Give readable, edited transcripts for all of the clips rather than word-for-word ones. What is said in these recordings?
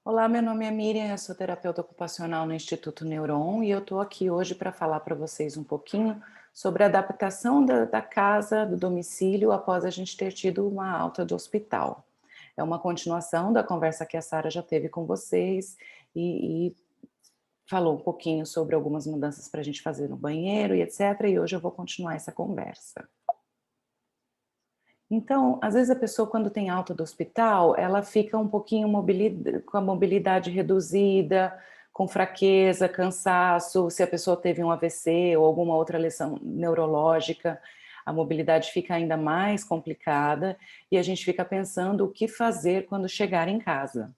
Olá, meu nome é Miriam, eu sou terapeuta ocupacional no Instituto Neuron e eu estou aqui hoje para falar para vocês um pouquinho sobre a adaptação da casa, do domicílio, após a gente ter tido uma alta do hospital. É uma continuação da conversa que a Sara já teve com vocês e falou um pouquinho sobre algumas mudanças para a gente fazer no banheiro e etc. E hoje eu vou continuar essa conversa. Então, às vezes a pessoa quando tem alta do hospital, ela fica um pouquinho com a mobilidade reduzida, com fraqueza, cansaço, se a pessoa teve um AVC ou alguma outra lesão neurológica, a mobilidade fica ainda mais complicada e a gente fica pensando o que fazer quando chegar em casa.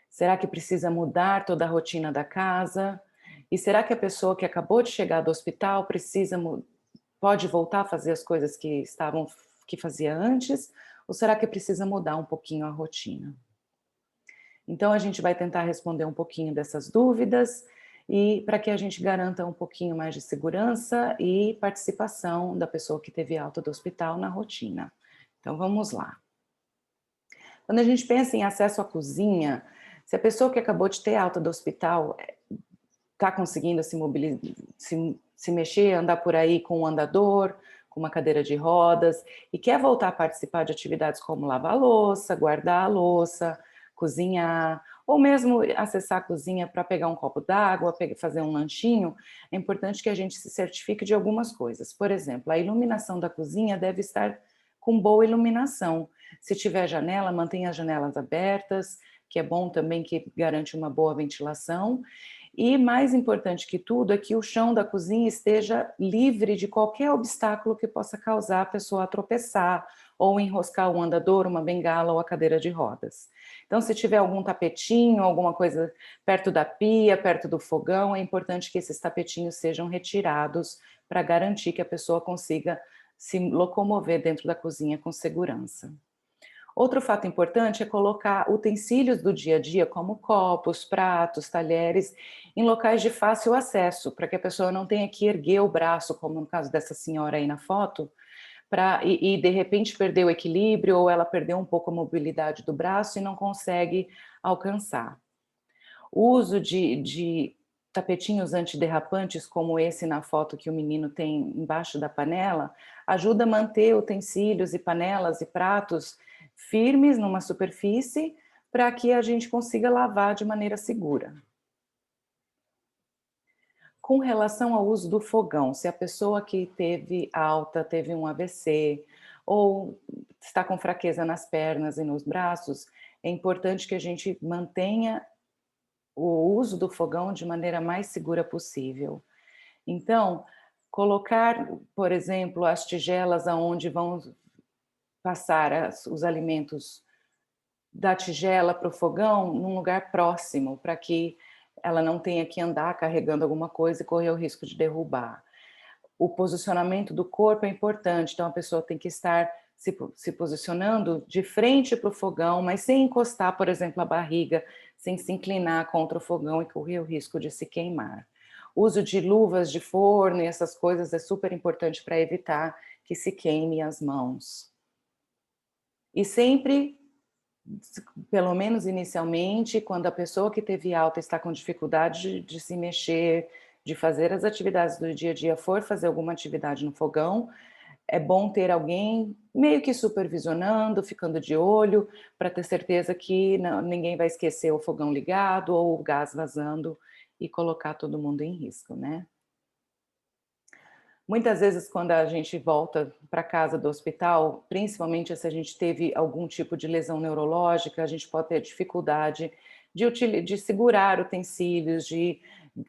Será que precisa mudar toda a rotina da casa? E será que a pessoa que acabou de chegar do hospital pode voltar a fazer as coisas que fazia antes, ou será que precisa mudar um pouquinho a rotina? Então a gente vai tentar responder um pouquinho dessas dúvidas e para que a gente garanta um pouquinho mais de segurança e participação da pessoa que teve alta do hospital na rotina. Então vamos lá. Quando a gente pensa em acesso à cozinha, se a pessoa que acabou de ter alta do hospital está conseguindo se mexer, andar por aí com um andador, com uma cadeira de rodas, e quer voltar a participar de atividades como lavar a louça, guardar a louça, cozinhar, ou mesmo acessar a cozinha para pegar um copo d'água, fazer um lanchinho, é importante que a gente se certifique de algumas coisas. Por exemplo, a iluminação da cozinha deve estar com boa iluminação. Se tiver janela, mantenha as janelas abertas, que é bom também, que garante uma boa ventilação. E mais importante que tudo é que o chão da cozinha esteja livre de qualquer obstáculo que possa causar a pessoa a tropeçar ou enroscar um andador, uma bengala ou a cadeira de rodas. Então, se tiver algum tapetinho, alguma coisa perto da pia, perto do fogão, é importante que esses tapetinhos sejam retirados para garantir que a pessoa consiga se locomover dentro da cozinha com segurança. Outro fato importante é colocar utensílios do dia a dia, como copos, pratos, talheres, em locais de fácil acesso, para que a pessoa não tenha que erguer o braço, como no caso dessa senhora aí na foto, de repente perder o equilíbrio ou ela perdeu um pouco a mobilidade do braço e não consegue alcançar. O uso de tapetinhos antiderrapantes, como esse na foto que o menino tem embaixo da panela, ajuda a manter utensílios e panelas e pratos firmes numa superfície para que a gente consiga lavar de maneira segura. Com relação ao uso do fogão, se a pessoa que teve alta, teve um AVC, ou está com fraqueza nas pernas e nos braços, é importante que a gente mantenha o uso do fogão de maneira mais segura possível. Então, colocar, por exemplo, as tigelas aonde vão passar os alimentos da tigela para o fogão num lugar próximo, para que ela não tenha que andar carregando alguma coisa e correr o risco de derrubar. O posicionamento do corpo é importante, então a pessoa tem que estar se posicionando de frente para o fogão, mas sem encostar, por exemplo, a barriga, sem se inclinar contra o fogão e correr o risco de se queimar. O uso de luvas de forno e essas coisas é super importante para evitar que se queime as mãos. E sempre, pelo menos inicialmente, quando a pessoa que teve alta está com dificuldade de se mexer, de fazer as atividades do dia a dia, for fazer alguma atividade no fogão, é bom ter alguém meio que supervisionando, ficando de olho, para ter certeza que ninguém vai esquecer o fogão ligado ou o gás vazando e colocar todo mundo em risco, né? Muitas vezes, quando a gente volta para casa do hospital, principalmente se a gente teve algum tipo de lesão neurológica, a gente pode ter dificuldade de segurar utensílios,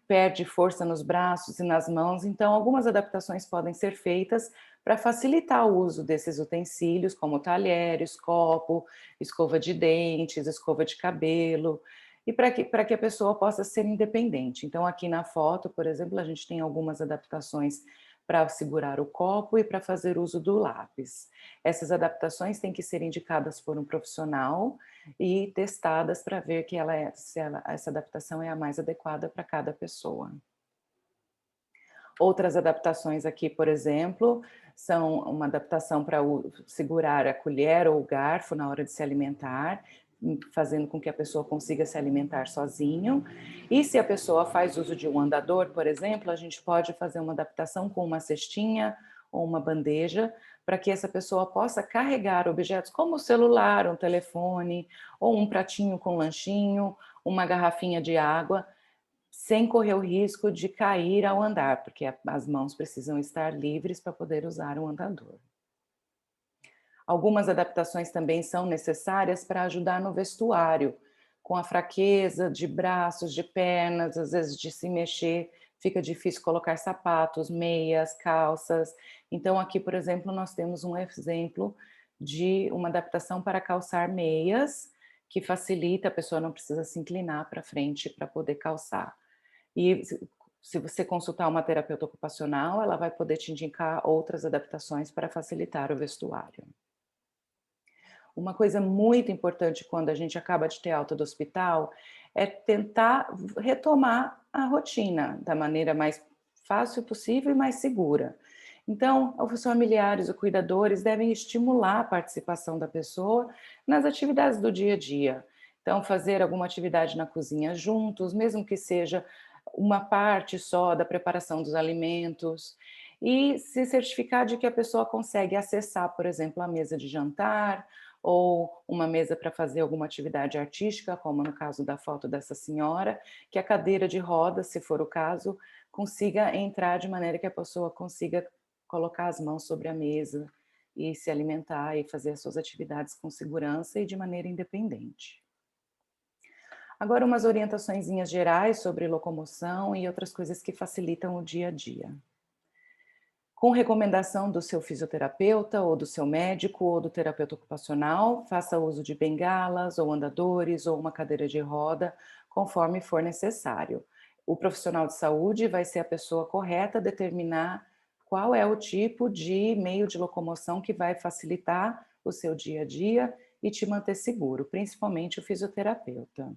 perde força nos braços e nas mãos. Então, algumas adaptações podem ser feitas para facilitar o uso desses utensílios, como talheres, copo, escova de dentes, escova de cabelo, e para que a pessoa possa ser independente. Então, aqui na foto, por exemplo, a gente tem algumas adaptações para segurar o copo e para fazer uso do lápis. Essas adaptações têm que ser indicadas por um profissional e testadas para ver que essa adaptação é a mais adequada para cada pessoa. Outras adaptações aqui, por exemplo, são uma adaptação para segurar a colher ou o garfo na hora de se alimentar, fazendo com que a pessoa consiga se alimentar sozinho. E se a pessoa faz uso de um andador, por exemplo, a gente pode fazer uma adaptação com uma cestinha ou uma bandeja, para que essa pessoa possa carregar objetos como o celular, um telefone, ou um pratinho com lanchinho, uma garrafinha de água, sem correr o risco de cair ao andar, porque as mãos precisam estar livres para poder usar o andador. Algumas adaptações também são necessárias para ajudar no vestuário, com a fraqueza de braços, de pernas, às vezes de se mexer, fica difícil colocar sapatos, meias, calças. Então, aqui, por exemplo, nós temos um exemplo de uma adaptação para calçar meias, que facilita, a pessoa não precisa se inclinar para frente para poder calçar. E se você consultar uma terapeuta ocupacional, ela vai poder te indicar outras adaptações para facilitar o vestuário. Uma coisa muito importante quando a gente acaba de ter alta do hospital é tentar retomar a rotina da maneira mais fácil possível e mais segura. Então, os familiares, os cuidadores devem estimular a participação da pessoa nas atividades do dia a dia. Então, fazer alguma atividade na cozinha juntos, mesmo que seja uma parte só da preparação dos alimentos, e se certificar de que a pessoa consegue acessar, por exemplo, a mesa de jantar, ou uma mesa para fazer alguma atividade artística, como no caso da foto dessa senhora, que a cadeira de rodas, se for o caso, consiga entrar de maneira que a pessoa consiga colocar as mãos sobre a mesa e se alimentar e fazer as suas atividades com segurança e de maneira independente. Agora umas orientaçõezinhas gerais sobre locomoção e outras coisas que facilitam o dia a dia. Com recomendação do seu fisioterapeuta ou do seu médico ou do terapeuta ocupacional, faça uso de bengalas ou andadores ou uma cadeira de roda, conforme for necessário. O profissional de saúde vai ser a pessoa correta a determinar qual é o tipo de meio de locomoção que vai facilitar o seu dia a dia e te manter seguro, principalmente o fisioterapeuta.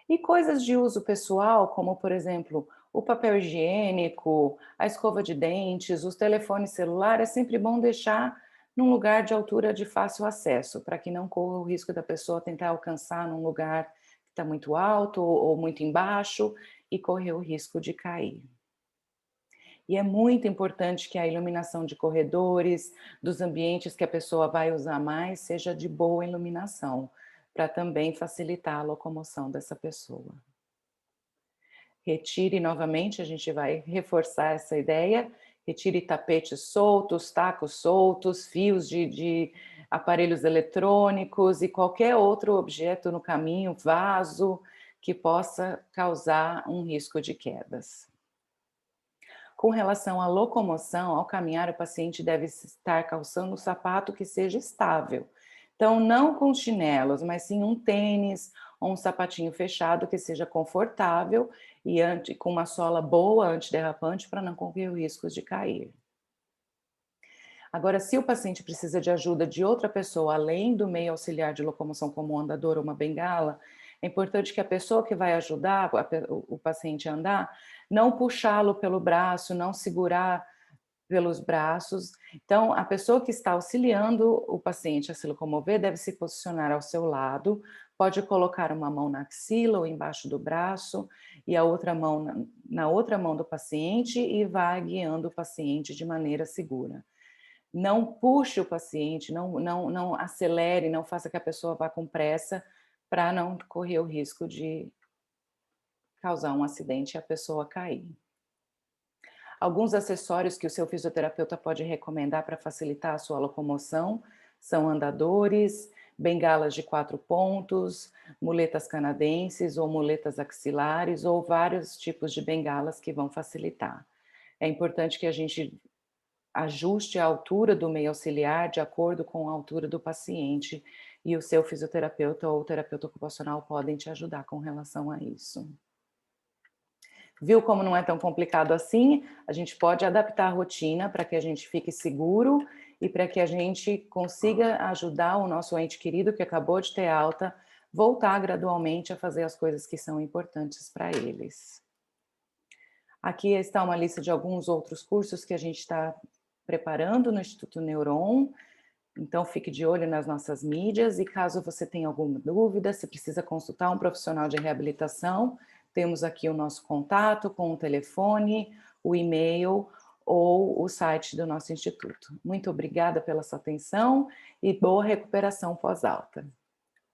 E coisas de uso pessoal, como por exemplo, o papel higiênico, a escova de dentes, os telefones celular, é sempre bom deixar num lugar de altura de fácil acesso, para que não corra o risco da pessoa tentar alcançar num lugar que está muito alto ou muito embaixo e correr o risco de cair. E é muito importante que a iluminação de corredores, dos ambientes que a pessoa vai usar mais, seja de boa iluminação, para também facilitar a locomoção dessa pessoa. Retire novamente, a gente vai reforçar essa ideia, retire tapetes soltos, tacos soltos, fios de aparelhos eletrônicos e qualquer outro objeto no caminho, vaso, que possa causar um risco de quedas. Com relação à locomoção, ao caminhar, o paciente deve estar calçando um sapato que seja estável. Então, não com chinelos, mas sim um tênis ou um sapatinho fechado que seja confortável e com uma sola boa, antiderrapante, para não correr o risco de cair. Agora, se o paciente precisa de ajuda de outra pessoa, além do meio auxiliar de locomoção, como um andador ou uma bengala, é importante que a pessoa que vai ajudar o paciente a andar, não puxá-lo pelo braço, não segurar pelos braços. Então, a pessoa que está auxiliando o paciente a se locomover deve se posicionar ao seu lado, pode colocar uma mão na axila ou embaixo do braço e a outra mão na outra mão do paciente e vai guiando o paciente de maneira segura. Não puxe o paciente, não acelere, não faça que a pessoa vá com pressa para não correr o risco de causar um acidente e a pessoa cair. Alguns acessórios que o seu fisioterapeuta pode recomendar para facilitar a sua locomoção são andadores, bengalas de 4 pontos, muletas canadenses ou muletas axilares ou vários tipos de bengalas que vão facilitar. É importante que a gente ajuste a altura do meio auxiliar de acordo com a altura do paciente e o seu fisioterapeuta ou terapeuta ocupacional podem te ajudar com relação a isso. Viu como não é tão complicado assim? A gente pode adaptar a rotina para que a gente fique seguro e para que a gente consiga ajudar o nosso ente querido que acabou de ter alta, voltar gradualmente a fazer as coisas que são importantes para eles. Aqui está uma lista de alguns outros cursos que a gente está preparando no Instituto Neuron. Então, fique de olho nas nossas mídias e caso você tenha alguma dúvida, se precisa consultar um profissional de reabilitação, temos aqui o nosso contato com o telefone, o e-mail ou o site do nosso instituto. Muito obrigada pela sua atenção e boa recuperação pós-alta.